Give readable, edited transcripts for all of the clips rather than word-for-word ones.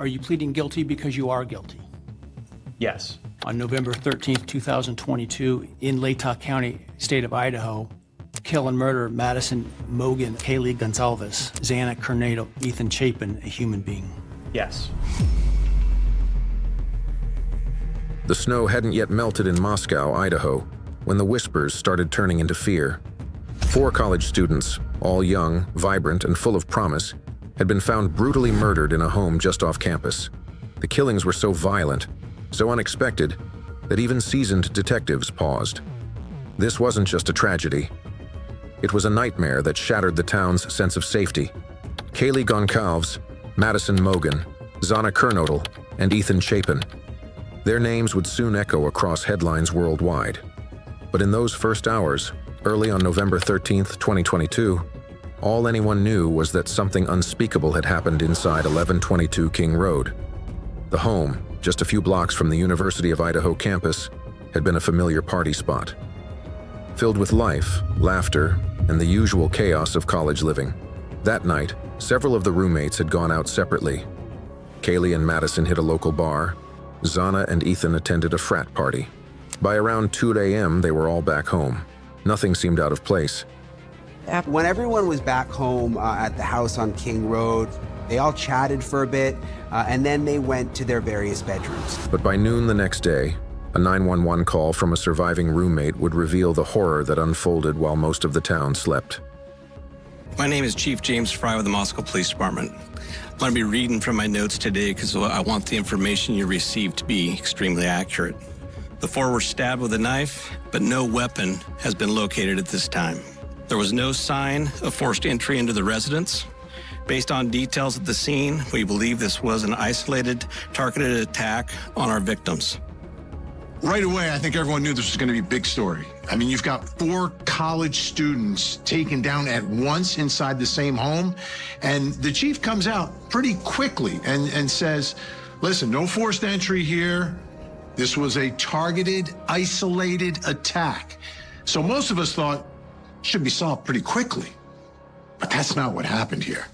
Are you pleading guilty because you are guilty? Yes. On November 13th, 2022, in Latah County, state of Idaho, kill and murder Madison Mogan, Kaylee Goncalves, Zanna Kernodal, Ethan Chapen, a human being. Yes. The snow hadn't yet melted in Moscow, Idaho, when the whispers started turning into fear. 4 college students, all young, vibrant, and full of promise, had been found brutally murdered in a home just off campus. The killings were so violent, so unexpected, that even seasoned detectives paused. This wasn't just a tragedy. It was a nightmare that shattered the town's sense of safety. Kaylee Goncalves, Madison Mogan, Zanna Kernodal, and Ethan Chapen. Their names would soon echo across headlines worldwide. But in those first hours, early on November 13th, 2022, all anyone knew was that something unspeakable had happened inside 1122 King Road. The home, just a few blocks from the University of Idaho campus, had been a familiar party spot. Filled with life, laughter, and the usual chaos of college living. That night, several of the roommates had gone out separately. Kaylee and Madison hit a local bar. Zanna and Ethan attended a frat party. By around 2 a.m., they were all back home. Nothing seemed out of place. When everyone was back home at the house on King Road, they all chatted for a bit, and then they went to their various bedrooms. But by noon the next day, a 911 call from a surviving roommate would reveal the horror that unfolded while most of the town slept. My name is Chief James Fry with the Moscow Police Department. I'm going to be reading from my notes today because I want the information you received to be extremely accurate. The 4 were stabbed with a knife, but no weapon has been located at this time. There was no sign of forced entry into the residence. Based on details at the scene, we believe this was an isolated, targeted attack on our victims. Right away, I think everyone knew this was going to be a big story. I mean, you've got 4 college students taken down at once inside the same home, and the chief comes out pretty quickly and says, listen, no forced entry here. This was a targeted, isolated attack. So most of us thought it should be solved pretty quickly, but that's not what happened here.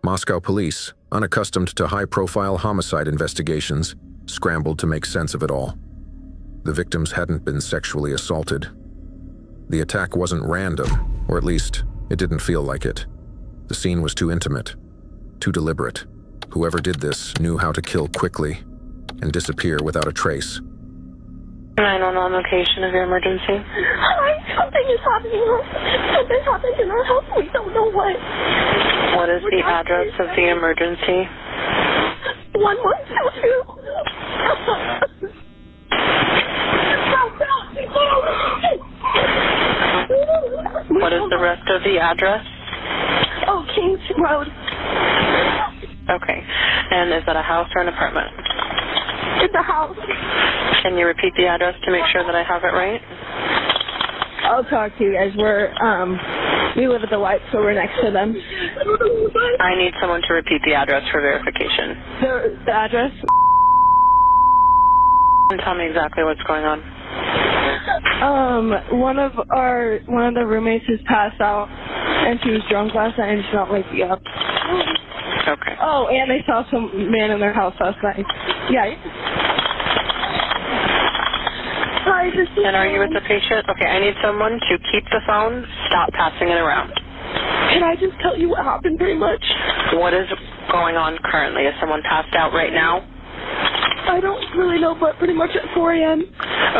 Moscow police, unaccustomed to high-profile homicide investigations, scrambled to make sense of it all. The victims hadn't been sexually assaulted. The attack wasn't random, or at least, it didn't feel like it. The scene was too intimate, too deliberate. Whoever did this knew how to kill quickly and disappear without a trace. 911 location of your emergency. Something is happening. Something happened in our house. We don't know what. What is the address of the emergency? 1122. What is the rest of the address? Oh, Kings Road. Okay. And is that a house or an apartment? It's a house. Can you repeat the address to make sure that I have it right? I'll talk to you guys. We live at the White, so we're next to them. I need someone to repeat the address for verification. The address? And tell me exactly what's going on. One of the roommates has passed out, and she was drunk last night, and she's not waking up. Okay. Oh, and they saw some man in their house last night. Yeah. Hi, this is. And are you with the patient? Okay, I need someone to keep the phone, stop passing it around. Can I just tell you what happened pretty much? What is going on currently? Is someone passed out right now? I don't really know, but pretty much at 4 a.m.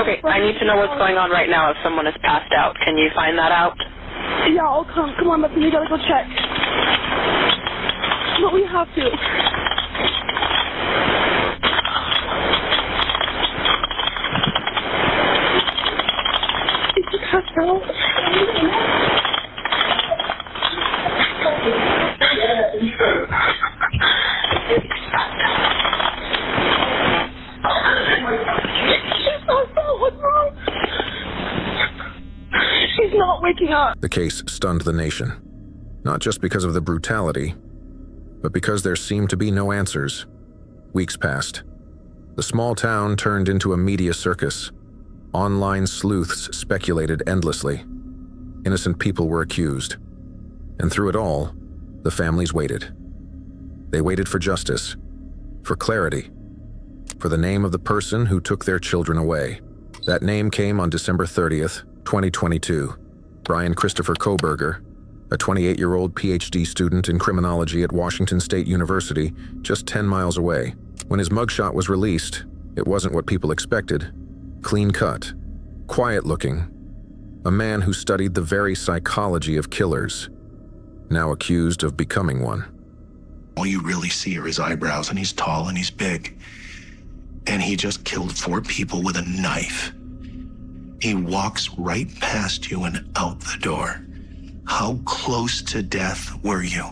Okay, I need to know what's going on right now if someone is passed out. Can you find that out? Yeah, I'll come. Come on, we gotta go check. But we have to. Is he passed out? She's not waking up. The case stunned the nation, not just because of the brutality, but because there seemed to be no answers. Weeks passed. The small town turned into a media circus. Online sleuths speculated endlessly. Innocent people were accused. And through it all, the families waited. They waited for justice, for clarity, for the name of the person who took their children away. That name came on December 30th, 2022. Brian Christopher Kohberger, a 28-year-old PhD student in criminology at Washington State University, just 10 miles away. When his mugshot was released, it wasn't what people expected. Clean-cut, quiet-looking, a man who studied the very psychology of killers, now accused of becoming one. All you really see are his eyebrows, and he's tall and he's big. And he just killed 4 people with a knife. He walks right past you and out the door. How close to death were you?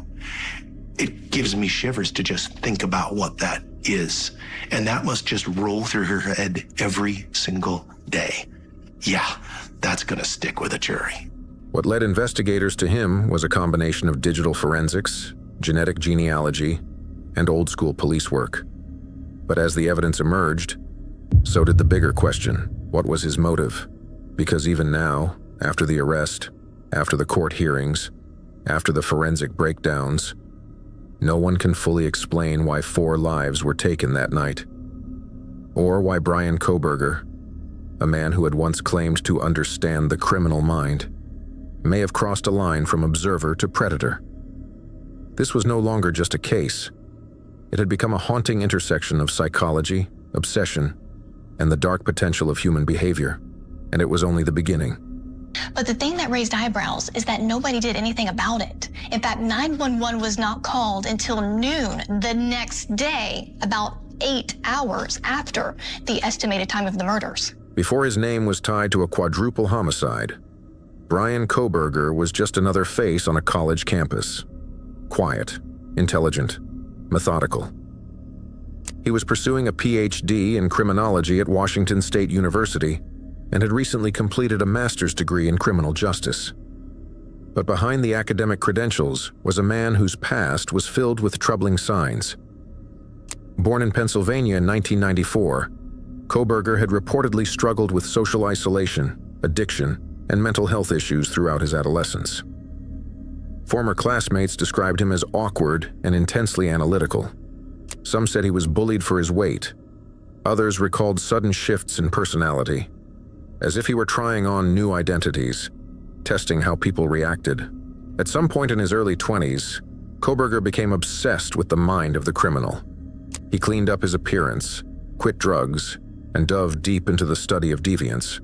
It gives me shivers to just think about what that is. And that must just roll through her head every single day. Yeah, that's gonna stick with a jury. What led investigators to him was a combination of digital forensics, genetic genealogy, and old-school police work. But as the evidence emerged, so did the bigger question: what was his motive? Because even now, after the arrest, after the court hearings, after the forensic breakdowns, no one can fully explain why 4 lives were taken that night, or why Brian Kohberger, a man who had once claimed to understand the criminal mind, may have crossed a line from observer to predator. This was no longer just a case. It had become a haunting intersection of psychology, obsession, and the dark potential of human behavior, and it was only the beginning. But the thing that raised eyebrows is that nobody did anything about it. In fact, 911 was not called until noon the next day, about 8 hours after the estimated time of the murders. Before his name was tied to a quadruple homicide, Brian Kohberger was just another face on a college campus. Quiet, intelligent, methodical. He was pursuing a PhD in criminology at Washington State University and had recently completed a master's degree in criminal justice. But behind the academic credentials was a man whose past was filled with troubling signs. Born in Pennsylvania in 1994, Kohberger had reportedly struggled with social isolation, addiction, and mental health issues throughout his adolescence. Former classmates described him as awkward and intensely analytical. Some said he was bullied for his weight. Others recalled sudden shifts in personality, as if he were trying on new identities, testing how people reacted. At some point in his early 20s, Kohberger became obsessed with the mind of the criminal. He cleaned up his appearance, quit drugs, and dove deep into the study of deviance.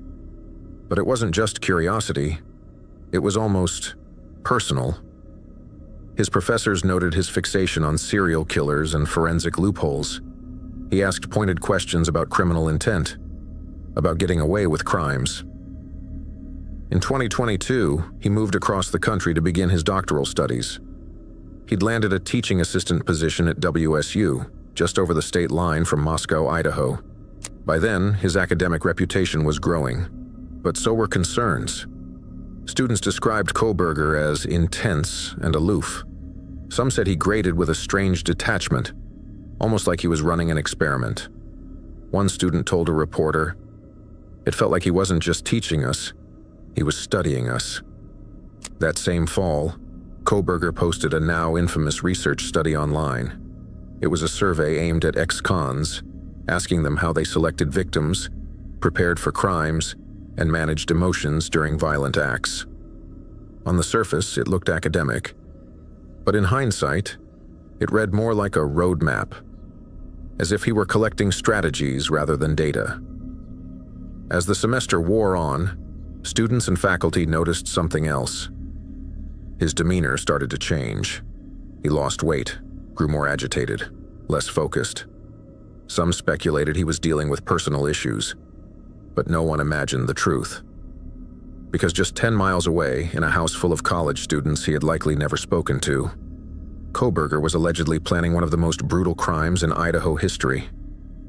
But it wasn't just curiosity, it was almost personal. His professors noted his fixation on serial killers and forensic loopholes. He asked pointed questions about criminal intent, about getting away with crimes. In 2022, he moved across the country to begin his doctoral studies. He'd landed a teaching assistant position at WSU, just over the state line from Moscow, Idaho. By then, his academic reputation was growing, but so were concerns. Students described Kohberger as intense and aloof. Some said he grated with a strange detachment, almost like he was running an experiment. One student told a reporter, "It felt like he wasn't just teaching us, he was studying us." That same fall, Kohberger posted a now infamous research study online. It was a survey aimed at ex-cons, asking them how they selected victims, prepared for crimes, and managed emotions during violent acts. On the surface, it looked academic, but in hindsight, it read more like a roadmap, as if he were collecting strategies rather than data. As the semester wore on, students and faculty noticed something else. His demeanor started to change. He lost weight, grew more agitated, less focused. Some speculated he was dealing with personal issues, but no one imagined the truth. Because just 10 miles away, in a house full of college students he had likely never spoken to, Kohberger was allegedly planning one of the most brutal crimes in Idaho history.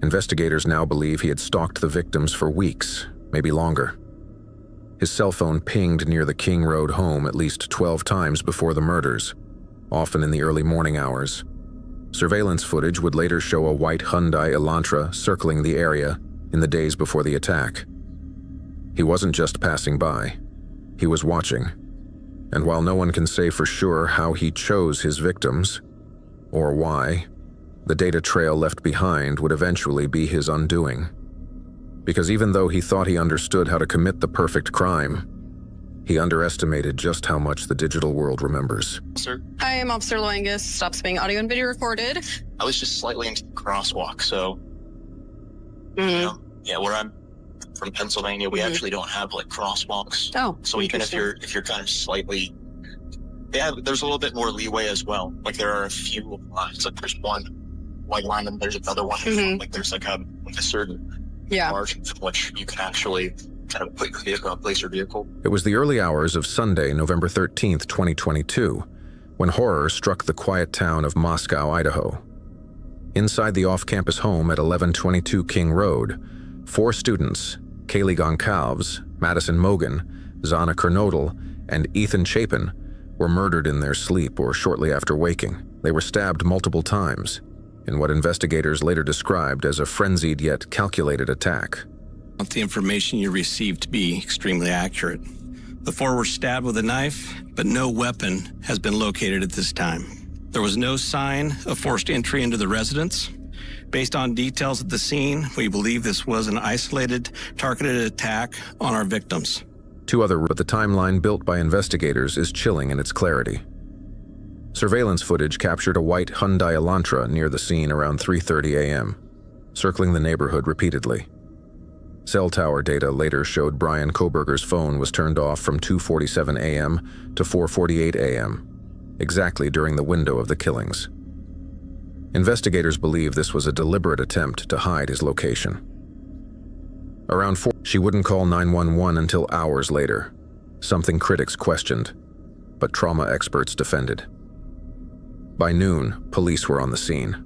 Investigators now believe he had stalked the victims for weeks, maybe longer. His cell phone pinged near the King Road home at least 12 times before the murders, often in the early morning hours. Surveillance footage would later show a white Hyundai Elantra circling the area in the days before the attack. He wasn't just passing by, he was watching. And while no one can say for sure how he chose his victims, or why, the data trail left behind would eventually be his undoing. Because even though he thought he understood how to commit the perfect crime, he underestimated just how much the digital world remembers. Sir? I am Officer Langus. Stops being audio and video recorded. I was just slightly into the crosswalk, so... You know, yeah, where I'm from Pennsylvania, we actually don't have, like, crosswalks. Oh, so even if you're kind of slightly... Yeah, there's a little bit more leeway as well. Like, there are a few lines. Like, there's one white line and there's another one. Like, there's, like, a certain margin from which you can actually... kind of put your vehicle, place your vehicle. It was the early hours of Sunday, November 13th, 2022, when horror struck the quiet town of Moscow, Idaho. Inside the off-campus home at 1122 King Road, 4 students, Kaylee Goncalves, Madison Mogan, Zanna Kernodal, and Ethan Chapen, were murdered in their sleep or shortly after waking. They were stabbed multiple times, in what investigators later described as a frenzied yet calculated attack. Want the information you received to be extremely accurate. The 4 were stabbed with a knife, but no weapon has been located at this time. There was no sign of forced entry into the residence. Based on details at the scene, we believe this was an isolated, targeted attack on our victims. But the timeline built by investigators is chilling in its clarity. Surveillance footage captured a white Hyundai Elantra near the scene around 3:30 a.m., circling the neighborhood repeatedly. Cell tower data later showed Brian Koberger's phone was turned off from 2:47 a.m. to 4:48 a.m., exactly during the window of the killings. Investigators believe this was a deliberate attempt to hide his location. Around 4, she wouldn't call 911 until hours later, something critics questioned, but trauma experts defended. By noon, police were on the scene.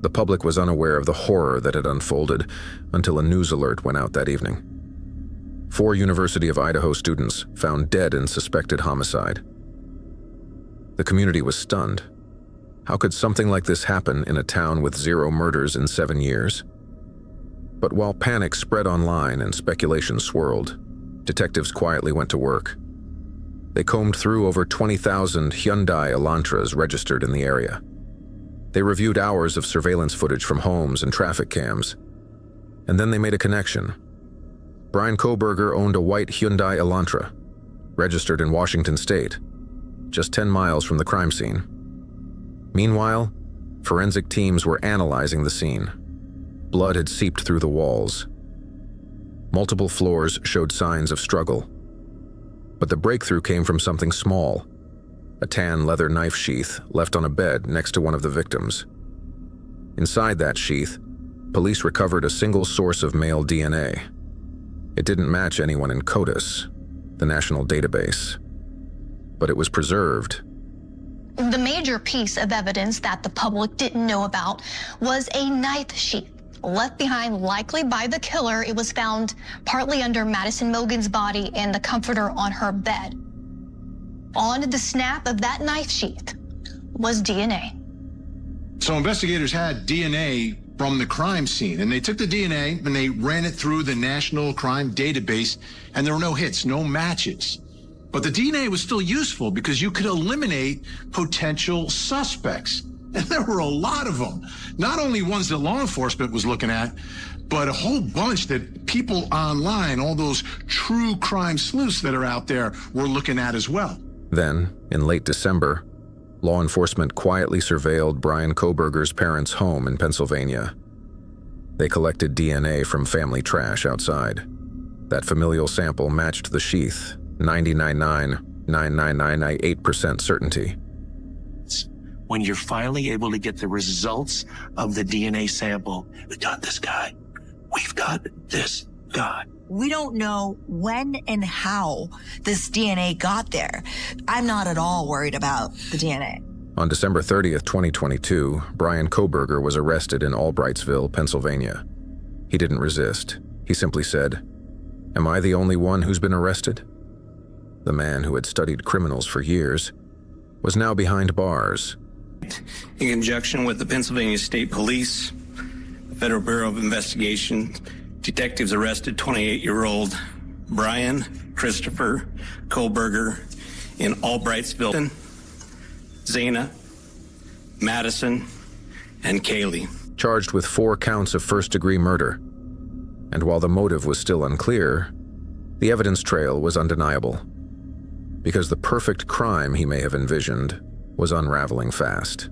The public was unaware of the horror that had unfolded until a news alert went out that evening. 4 University of Idaho students found dead in suspected homicide. The community was stunned. How could something like this happen in a town with 0 murders in 7 years? But while panic spread online and speculation swirled, detectives quietly went to work. They combed through over 20,000 Hyundai Elantras registered in the area. They reviewed hours of surveillance footage from homes and traffic cams. And then they made a connection. Brian Koberger owned a white Hyundai Elantra, registered in Washington State, just 10 miles from the crime scene. Meanwhile, forensic teams were analyzing the scene. Blood had seeped through the walls. Multiple floors showed signs of struggle. But the breakthrough came from something small, a tan leather knife sheath left on a bed next to one of the victims. Inside that sheath, police recovered a single source of male DNA. It didn't match anyone in CODIS, the national database, but it was preserved. The major piece of evidence that the public didn't know about was a knife sheath left behind likely by the killer. It was found partly under Madison Mogan's body and the comforter on her bed. On the snap of that knife sheath was DNA. So investigators had DNA from the crime scene, and they took the DNA and they ran it through the National Crime Database, and there were no hits, no matches. But the DNA was still useful because you could eliminate potential suspects. And there were a lot of them. Not only ones that law enforcement was looking at, but a whole bunch that people online, all those true crime sleuths that are out there, were looking at as well. Then, in late December, law enforcement quietly surveilled Brian Koberger's parents' home in Pennsylvania. They collected DNA from family trash outside. That familial sample matched the sheath, 99.99998% certainty. When you're finally able to get the results of the DNA sample, we got this guy. We've got this guy. We don't know when and how this DNA got there. I'm not at all worried about the DNA. On December 30th, 2022, Brian Koberger was arrested in Albrightsville, Pennsylvania. He didn't resist. He simply said, "Am I the only one who's been arrested?" The man who had studied criminals for years was now behind bars. In conjunction with the Pennsylvania State Police, the Federal Bureau of Investigation, detectives arrested 28-year-old Brian Christopher Koberger in Albrightsville, Zanna, Madison, and Kaylee. Charged with 4 counts of first-degree murder. And while the motive was still unclear, the evidence trail was undeniable. Because the perfect crime he may have envisioned was unraveling fast.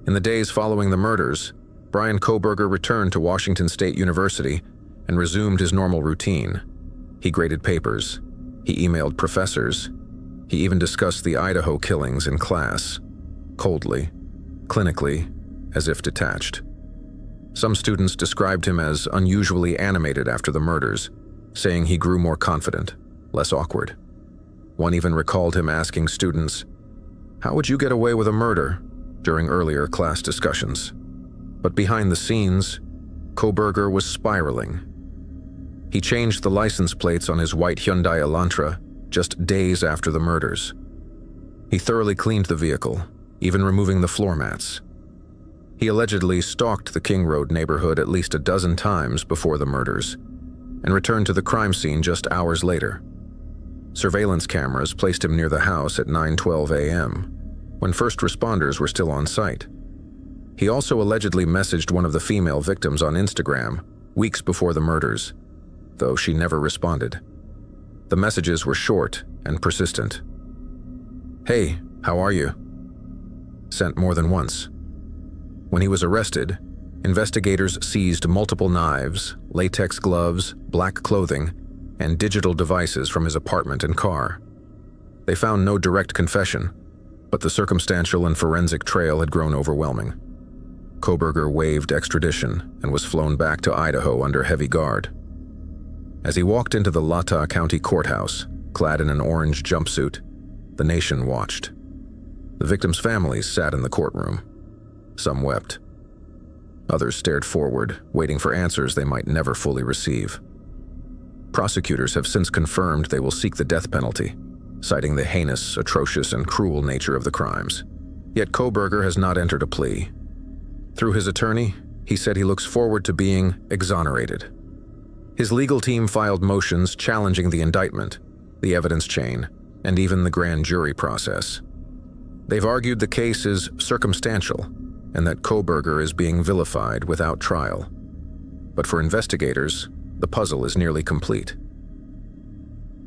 In the days following the murders, Bryan Kohberger returned to Washington State University and resumed his normal routine. He graded papers. He emailed professors. He even discussed the Idaho killings in class, coldly, clinically, as if detached. Some students described him as unusually animated after the murders, saying he grew more confident, less awkward. One even recalled him asking students, "How would you get away with a murder?" during earlier class discussions. But behind the scenes, Kohberger was spiraling. He changed the license plates on his white Hyundai Elantra just days after the murders. He thoroughly cleaned the vehicle, even removing the floor mats. He allegedly stalked the King Road neighborhood at least a dozen times before the murders, and returned to the crime scene just hours later. Surveillance cameras placed him near the house at 9:12 a.m., when first responders were still on site. He also allegedly messaged one of the female victims on Instagram weeks before the murders, though she never responded. The messages were short and persistent. "Hey, how are you?" Sent more than once. When he was arrested, investigators seized multiple knives, latex gloves, black clothing, and digital devices from his apartment and car. They found no direct confession, but the circumstantial and forensic trail had grown overwhelming. Kohberger waived extradition and was flown back to Idaho under heavy guard. As he walked into the Latah County Courthouse, clad in an orange jumpsuit, the nation watched. The victims' families sat in the courtroom. Some wept. Others stared forward, waiting for answers they might never fully receive. Prosecutors have since confirmed they will seek the death penalty, citing the heinous, atrocious, and cruel nature of the crimes. Yet Kohberger has not entered a plea. Through his attorney, he said he looks forward to being exonerated. His legal team filed motions challenging the indictment, the evidence chain, and even the grand jury process. They've argued the case is circumstantial and that Kohberger is being vilified without trial. But for investigators, the puzzle is nearly complete.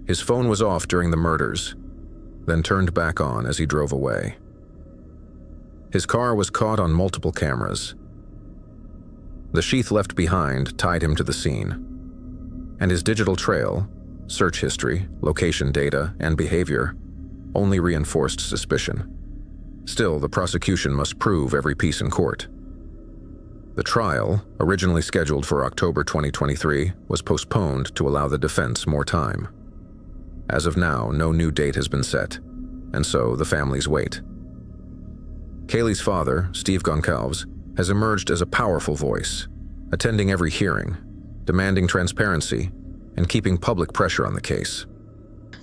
His phone was off during the murders, then turned back on as he drove away. His car was caught on multiple cameras. The sheath left behind tied him to the scene, and his digital trail, search history, location data, and behavior only reinforced suspicion. Still, the prosecution must prove every piece in court. The trial, originally scheduled for October 2023, was postponed to allow the defense more time. As of now, no new date has been set, and so the families wait. Kaylee's father, Steve Goncalves, has emerged as a powerful voice, attending every hearing, demanding transparency, and keeping public pressure on the case.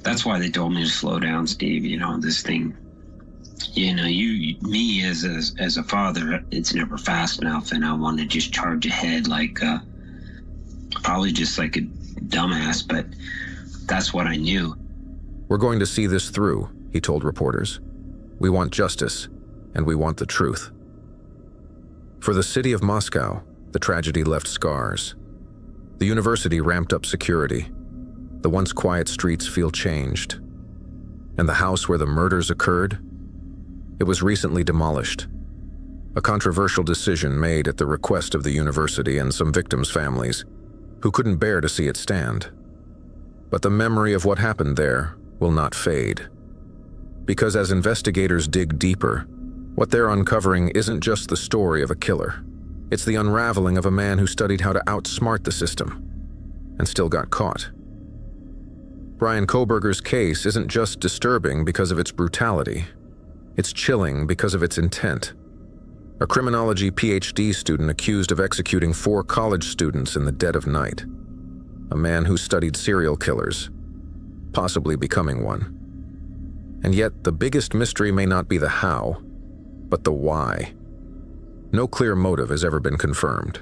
That's why they told me to slow down, Steve. This thing, me as a father, it's never fast enough, and I want to just charge ahead probably just like a dumbass, but that's what I knew. "We're going to see this through," he told reporters. "We want justice, and we want the truth." For the city of Moscow, the tragedy left scars. The university ramped up security. The once quiet streets feel changed. And the house where the murders occurred? It was recently demolished. A controversial decision made at the request of the university and some victims' families, who couldn't bear to see it stand. But the memory of what happened there will not fade. Because as investigators dig deeper, what they're uncovering isn't just the story of a killer. It's the unraveling of a man who studied how to outsmart the system and still got caught. Bryan Kohberger's case isn't just disturbing because of its brutality. It's chilling because of its intent. A criminology PhD student accused of executing 4 college students in the dead of night. A man who studied serial killers, possibly becoming one. And yet, the biggest mystery may not be the how, but the why. No clear motive has ever been confirmed.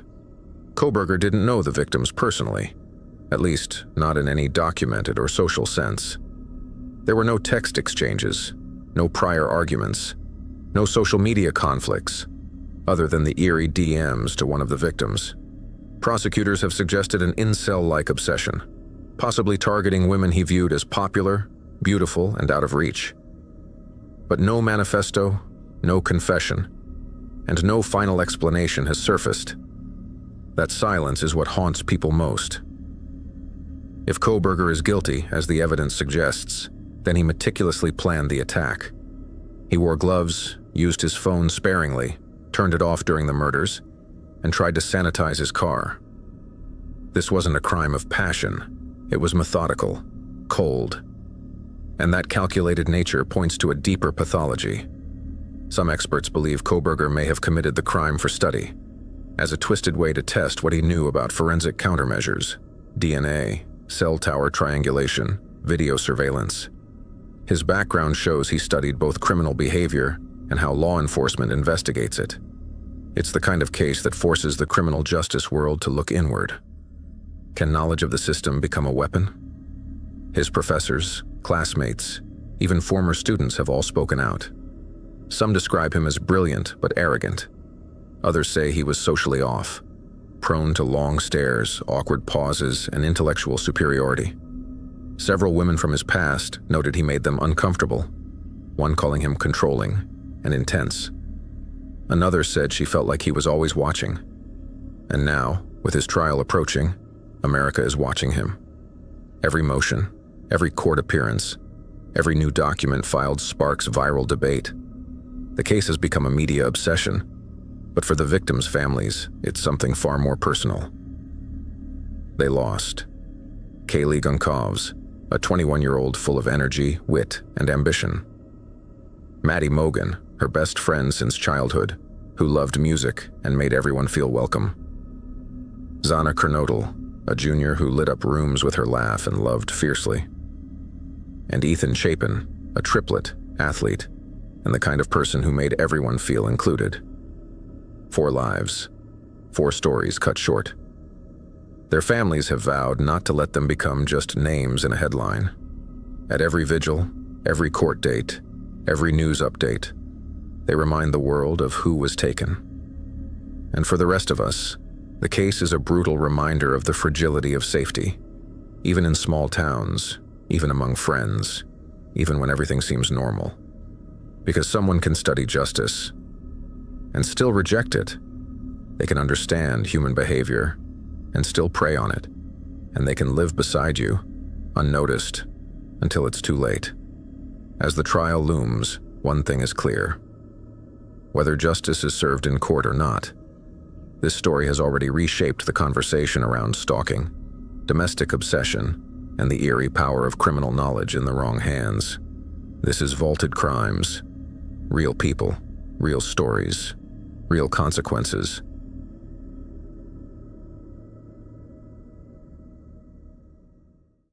Kohberger didn't know the victims personally, at least not in any documented or social sense. There were no text exchanges, no prior arguments, no social media conflicts, other than the eerie DMs to one of the victims. Prosecutors have suggested an incel-like obsession, possibly targeting women he viewed as popular, beautiful, and out of reach. But no manifesto, no confession, and no final explanation has surfaced. That silence is what haunts people most. If Kohberger is guilty, as the evidence suggests, then he meticulously planned the attack. He wore gloves, used his phone sparingly, turned it off during the murders, and tried to sanitize his car. This wasn't a crime of passion. It was methodical, cold. And that calculated nature points to a deeper pathology. Some experts believe Kohberger may have committed the crime for study, as a twisted way to test what he knew about forensic countermeasures, DNA, cell tower triangulation, video surveillance. His background shows he studied both criminal behavior and how law enforcement investigates it. It's the kind of case that forces the criminal justice world to look inward. Can knowledge of the system become a weapon? His professors, classmates, even former students have all spoken out. Some describe him as brilliant but arrogant. Others say he was socially off, prone to long stares, awkward pauses, and intellectual superiority. Several women from his past noted he made them uncomfortable, one calling him controlling and intense. Another said she felt like he was always watching. And now, with his trial approaching, America is watching him. Every motion, every court appearance, every new document filed sparks viral debate. The case has become a media obsession, but for the victims' families, it's something far more personal. They lost Kaylee Goncalves, a 21-year-old full of energy, wit, and ambition. Madison Mogan, her best friend since childhood, who loved music and made everyone feel welcome. Zanna Kernodal, a junior who lit up rooms with her laugh and loved fiercely. And Ethan Chapen, a triplet, athlete, and the kind of person who made everyone feel included. 4 lives, 4 stories cut short. Their families have vowed not to let them become just names in a headline. At every vigil, every court date, every news update, they remind the world of who was taken. And for the rest of us, the case is a brutal reminder of the fragility of safety, even in small towns, even among friends, even when everything seems normal. Because someone can study justice and still reject it. They can understand human behavior and still prey on it, and they can live beside you, unnoticed, until it's too late. As the trial looms, one thing is clear. Whether justice is served in court or not, this story has already reshaped the conversation around stalking, domestic obsession, and the eerie power of criminal knowledge in the wrong hands. This is Vaulted Crimes. Real people, real stories, real consequences,